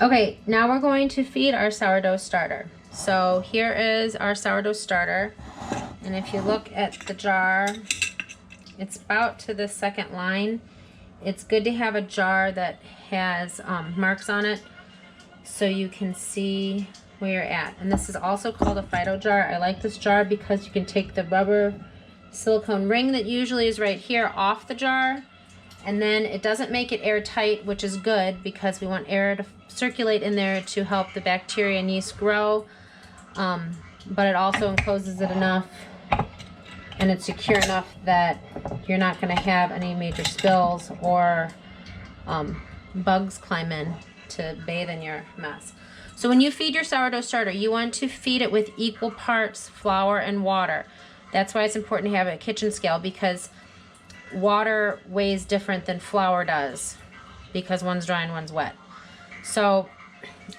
Okay, now we're going to feed our sourdough starter. So here is our sourdough starter. And if you look at the jar, it's about to the second line. It's good to have a jar that has marks on it so you can see where you're at. And this is also called a Fido jar. I like this jar because you can take the rubber silicone ring that usually is right here off the jar, and then it doesn't make it airtight, which is good because we want air to circulate in there to help the bacteria and yeast grow, but it also encloses it enough and it's secure enough that you're not going to have any major spills or bugs climb in to bathe in your mess. So when you feed your sourdough starter, you want to feed it with equal parts flour and water. That's why it's important to have a kitchen scale, because water weighs different than flour does because one's dry and one's wet. So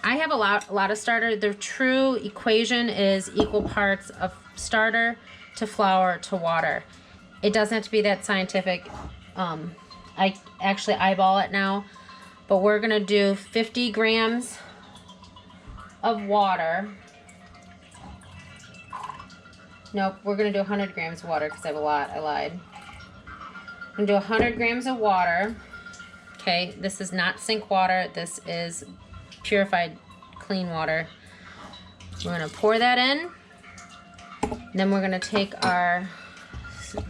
I have a lot of starter. The true equation is equal parts of starter to flour to water. It doesn't have to be that scientific. I actually eyeball it now, but we're gonna do 50 grams of water. Nope, we're gonna do 100 grams of water because I have a lot, I lied. I'm gonna do 100 grams of water. Okay, this is not sink water, this is purified clean water. We're gonna pour that in. Then we're gonna take our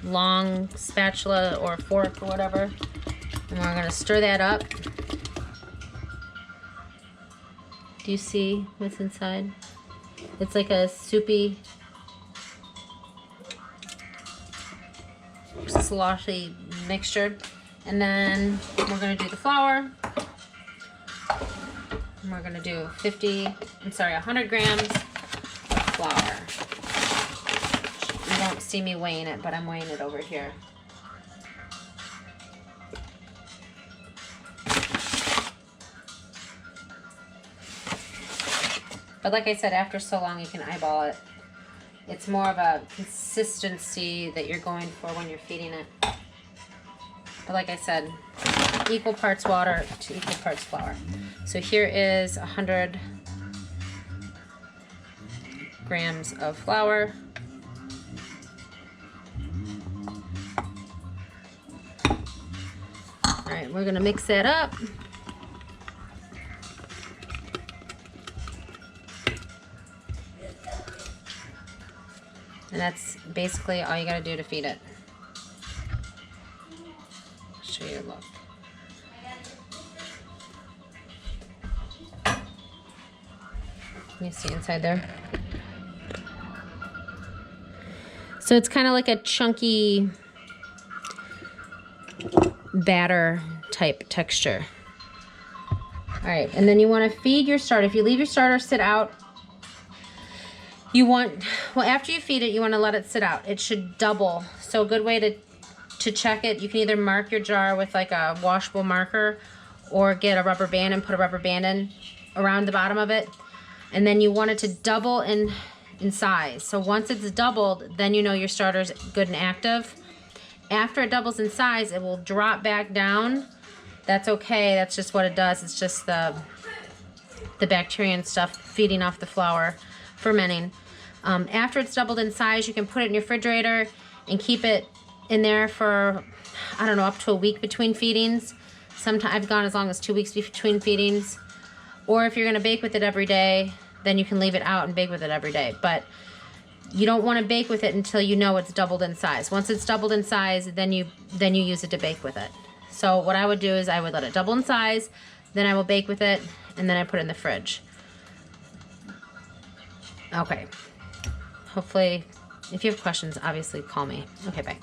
long spatula or fork or whatever, and we're gonna stir that up. Do you see what's inside? It's like a soupy, sloshy mixture. And then we're gonna do the flour. And we're gonna do 100 grams of flour. You don't see me weighing it, but I'm weighing it over here. But like I said, after so long you can eyeball it. It's more of a consistency that you're going for when you're feeding it. But like I said, equal parts water to equal parts flour. So here is 100 grams of flour. All right, we're gonna mix that up. And that's basically all you gotta do to feed it. Show you a look. Can you see inside there? So it's kind of like a chunky batter type texture. All right, and then you want to feed your starter. If you leave your starter sit out, after you feed it, you want to let it sit out. It should double. So a good way to check it, you can either mark your jar with like a washable marker or get a rubber band and put a rubber band in around the bottom of it. And then you want it to double in size. So once it's doubled, then you know your starter's good and active. After it doubles in size, it will drop back down. That's okay, that's just what it does. It's just the bacteria and stuff feeding off the flour, fermenting. After it's doubled in size, you can put it in your refrigerator and keep it in there for, I don't know, up to a week between feedings. Sometimes I've gone as long as 2 weeks between feedings. Or if you're gonna bake with it every day, then you can leave it out and bake with it every day. But you don't wanna bake with it until you know it's doubled in size. Once it's doubled in size, then you use it to bake with it. So what I would do is I would let it double in size, then I will bake with it, and then I put it in the fridge. Okay. Hopefully, if you have questions, obviously call me. Okay, bye.